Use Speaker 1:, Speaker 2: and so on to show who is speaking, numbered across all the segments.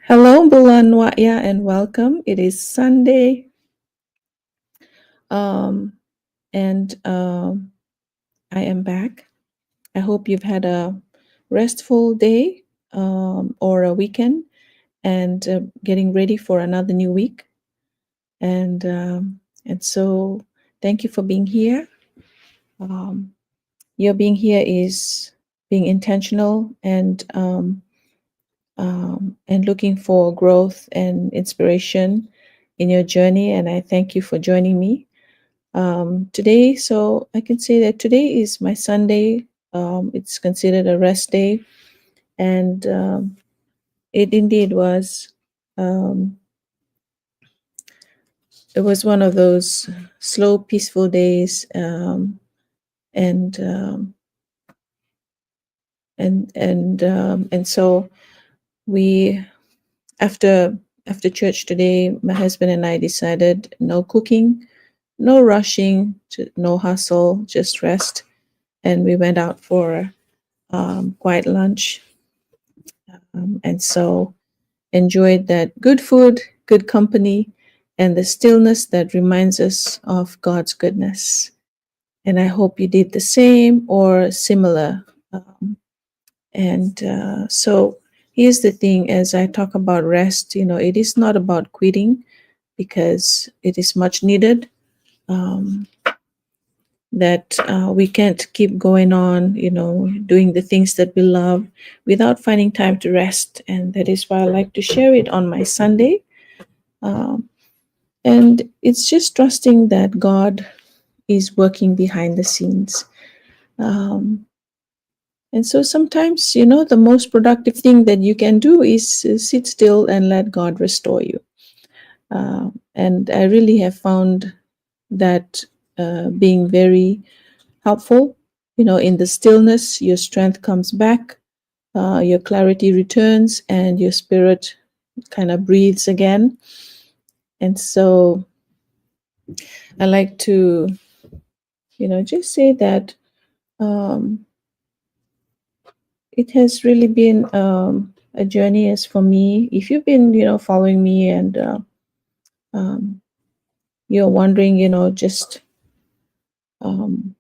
Speaker 1: Hello, Bulanwaya, and welcome. It is Sunday, um, and I am back. I hope you've had a restful day or a weekend and getting ready for another new week. And so, thank you for being here. Um, your being here is being intentional and looking for growth and inspiration in your journey. And I thank you for joining me today. So I can say that today is my Sunday. It's considered a rest day, and it indeed was. Um, it was one of those slow, peaceful days, and and so we after after church today, my husband and I decided no cooking, no rushing, no hustle, just rest, and we went out for quiet lunch, and so enjoyed that good food, good company, and the stillness that reminds us of God's goodness. And I hope you did the same or similar. And so here's the thing: as I talk about rest, it is not about quitting because it is much needed. Um, that we can't keep going on, doing the things that we love without finding time to rest. And that is why I like to share it on my Sunday. Um, and it's just trusting that God is working behind the scenes. Um, and so sometimes, the most productive thing that you can do is sit still and let God restore you. And I really have found that being very helpful. In the stillness, your strength comes back, your clarity returns, and your spirit kind of breathes again. And so I like to, just say that um, it has really been a journey as for me. If you've been, following me and um, you're wondering, just um,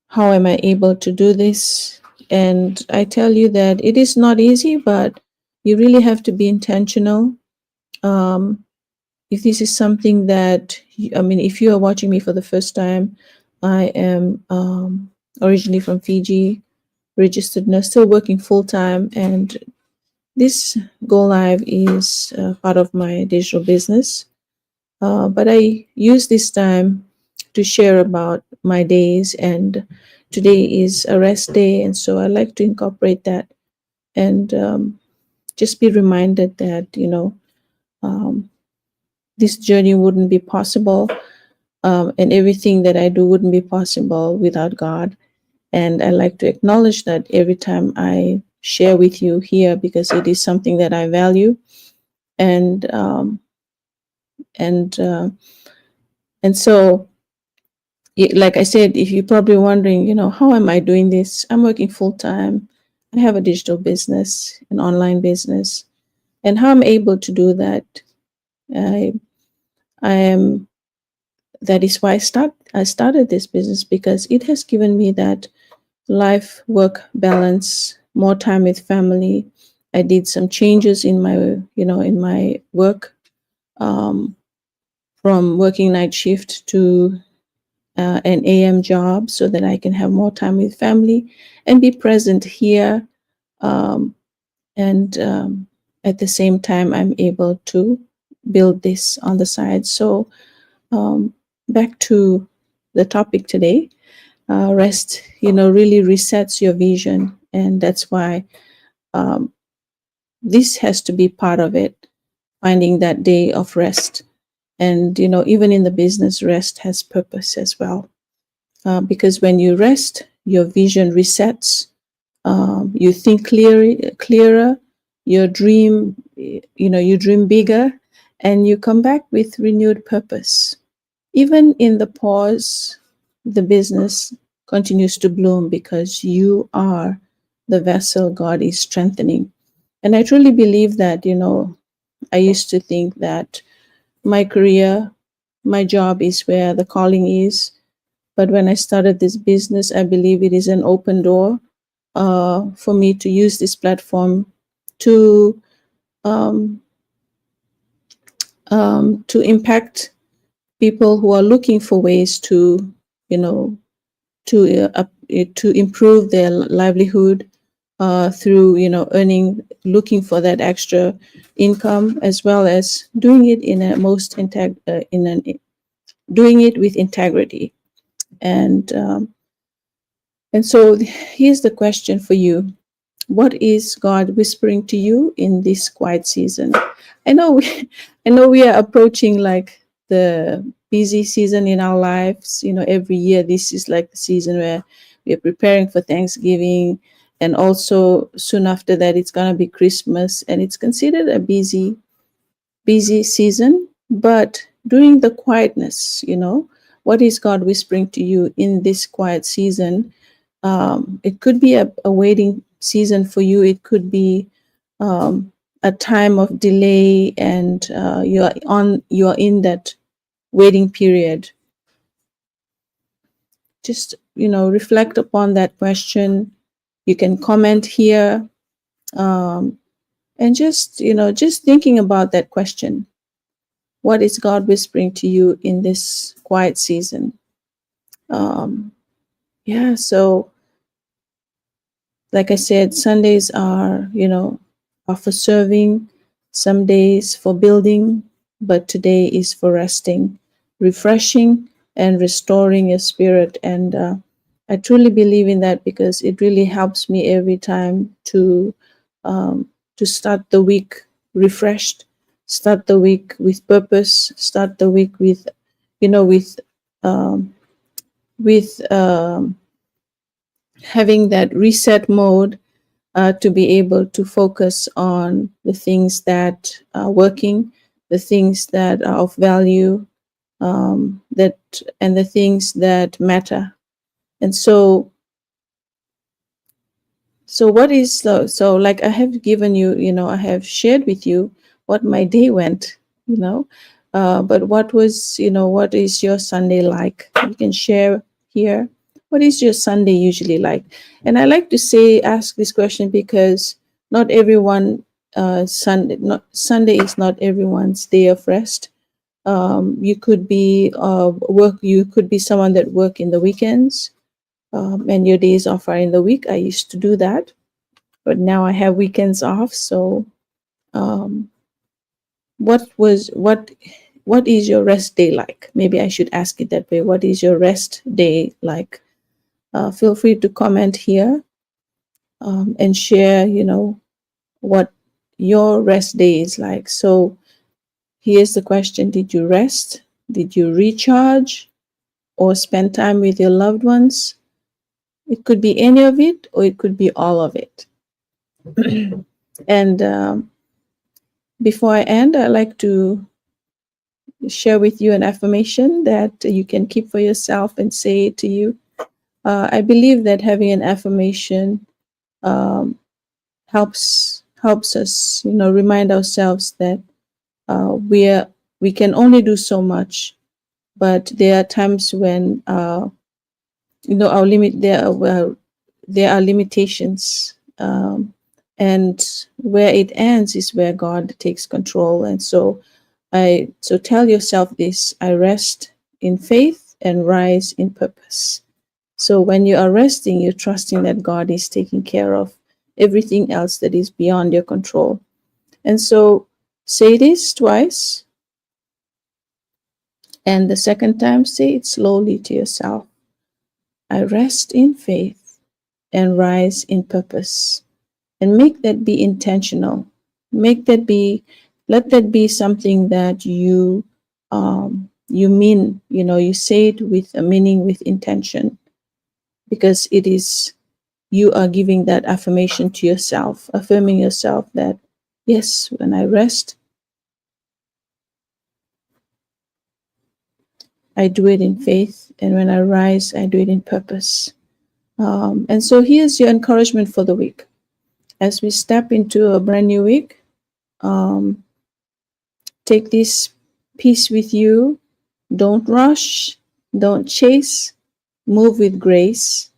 Speaker 1: how am I able to do this? And I tell you that it is not easy, but you really have to be intentional. Um, if this is something that, if you are watching me for the first time, I am originally from Fiji, registered nurse, still working full time. And this Go Live is part of my digital business. But I use this time to share about my days, and today is a rest day, and so I like to incorporate that and just be reminded that um, this journey wouldn't be possible, and everything that I do wouldn't be possible without God. And I like to acknowledge that every time I share with you here because it is something that I value, and um, and uh, and so like I said, if you're probably wondering, how am I doing this? I'm working full time. I have a digital business, an online business, and how I'm able to do that. I, I am. That is why I started this business because it has given me that life work balance, more time with family. I did some changes in my work, um, from working night shift to an AM job so that I can have more time with family and be present here. Um, and at the same time, I'm able to build this on the side. So um, back to the topic today, rest, really resets your vision. And that's why um, this has to be part of it, finding that day of rest. And, even in the business, rest has purpose as well. Because when you rest, your vision resets. You think clearer. Your dream, you dream bigger, and you come back with renewed purpose. Even in the pause, the business continues to bloom because you are the vessel God is strengthening. And I truly believe that, I used to think that my career, my job is where the calling is. But when I started this business, I believe it is an open door for me to use this platform to um, to impact people who are looking for ways to, you know, to improve their livelihood through, earning, looking for that extra income, as well as doing it in a doing it with integrity. And so here's the question for you: what is God whispering to you in this quiet season? I know we, I know we are approaching like the busy season in our lives. Every year this is like the season where we are preparing for Thanksgiving, and also soon after that it's gonna be Christmas, and it's considered a busy season. But during the quietness, what is God whispering to you in this quiet season? It could be a waiting season for you. It could be a time of delay, and you are in that waiting period. Just reflect upon that question. You can comment here, um, and just thinking about that question. What is God whispering to you in this quiet season? Um, yeah. So like I said, Sundays are for serving, some days for building, but today is for resting, refreshing, and restoring your spirit. And I truly believe in that, because it really helps me every time to start the week refreshed, start the week with purpose, start the week with, you know, with um, with having that reset mode, to be able to focus on the things that are working, the things that are of value, that and the things that matter. And so what is so like I have given you, I have shared with you what my day went, you know, but what is your Sunday like? You can share here. What is your Sunday usually like? And I like to ask this question because not everyone, Sunday is not everyone's day of rest. You could be work. You could be someone that work in the weekends, and your days off are in the week. I used to do that, but now I have weekends off. So, um, what is your rest day like? Maybe I should ask it that way. What is your rest day like? Feel free to comment here, and share. What your rest day is like. So here's the question: did you rest? Did you recharge, or spend time with your loved ones? It could be any of it, or it could be all of it. And before I end, I like to share with you an affirmation that you can keep for yourself and say it to you. I believe that having an affirmation um, helps us, remind ourselves that we can only do so much, but there are times when our limit there are limitations, and where it ends is where God takes control. And so tell yourself this: I rest in faith and rise in purpose. So when you are resting, you're trusting that God is taking care of everything else that is beyond your control. And so say this twice, and the second time say it slowly to yourself: I rest in faith and rise in purpose. And make that be intentional. Make that be, let that be something that you mean. You say it with a meaning, with intention, because it is, you are giving that affirmation to yourself, affirming yourself that yes, when I rest, I do it in faith, and when I rise, I do it in purpose. And so here's your encouragement for the week: As we step into a brand new week, um, take this peace with you. Don't rush, don't chase, move with grace,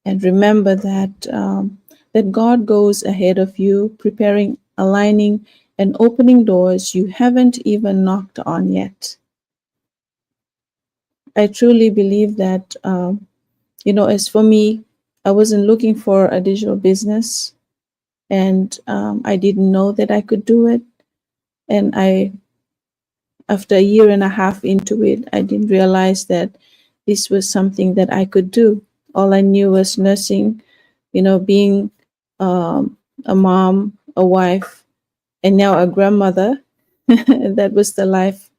Speaker 1: and remember that God goes ahead of you, preparing, aligning, and opening doors you haven't even knocked on yet. I truly believe that, as for me, I wasn't looking for a digital business, and I didn't know that I could do it. And after a year and a half into it, I didn't realize that this was something that I could do. All I knew was nursing, being a mom, a wife, and now a grandmother. That was the life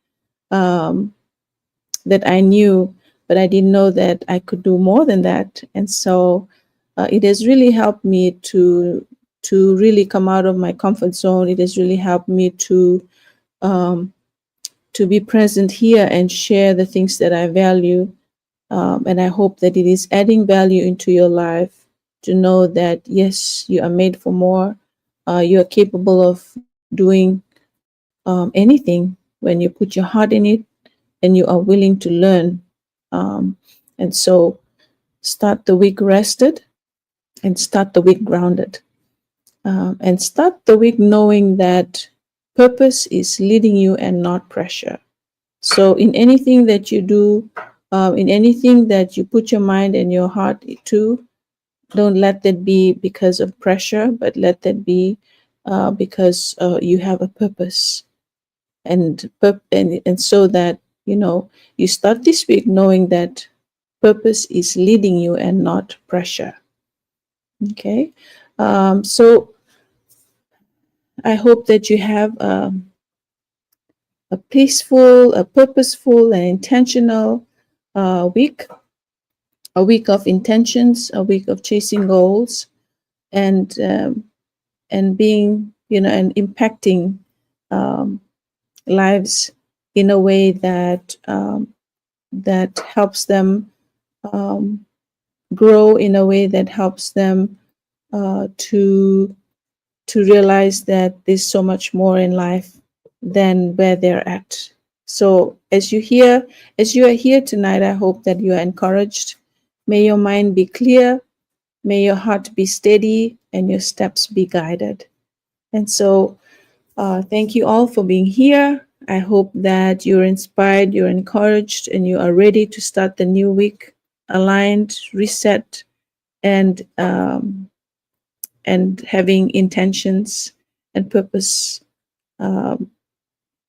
Speaker 1: um, that I knew, but I didn't know that I could do more than that. And so it has really helped me to really come out of my comfort zone. It has really helped me um, to be present here and share the things that I value. And I hope that it is adding value into your life to know that, yes, you are made for more. You are capable of doing anything when you put your heart in it and you are willing to learn. Um, and so start the week rested and start the week grounded. And start the week knowing that purpose is leading you and not pressure. So, in anything that you do, in anything that you put your mind and your heart to, don't let that be because of pressure, but let that be because you have a purpose. And so that, you start this week knowing that purpose is leading you and not pressure. Okay. So, I hope that you have a peaceful, a purposeful, and intentional week, a week of intentions, a week of chasing goals, and being, and impacting um, lives in a way that helps them um, grow, in a way that helps them to realize that there's so much more in life than where they're at. So as you are here tonight, I hope that you are encouraged. May your mind be clear, may your heart be steady, and your steps be guided. And so thank you all for being here. I hope that you're inspired, you're encouraged, and you are ready to start the new week aligned, reset, and having intentions and purpose, um,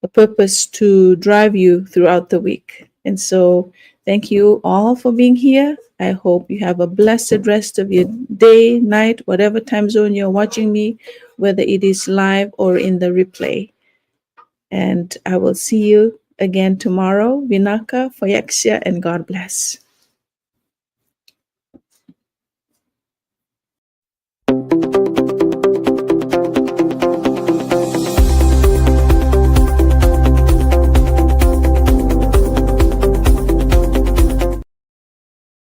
Speaker 1: a purpose to drive you throughout the week. And so, thank you all for being here. I hope you have a blessed rest of your day, night, whatever time zone you're watching me, whether it is live or in the replay. And I will see you again tomorrow. Vinaka, Foyexia, and God bless.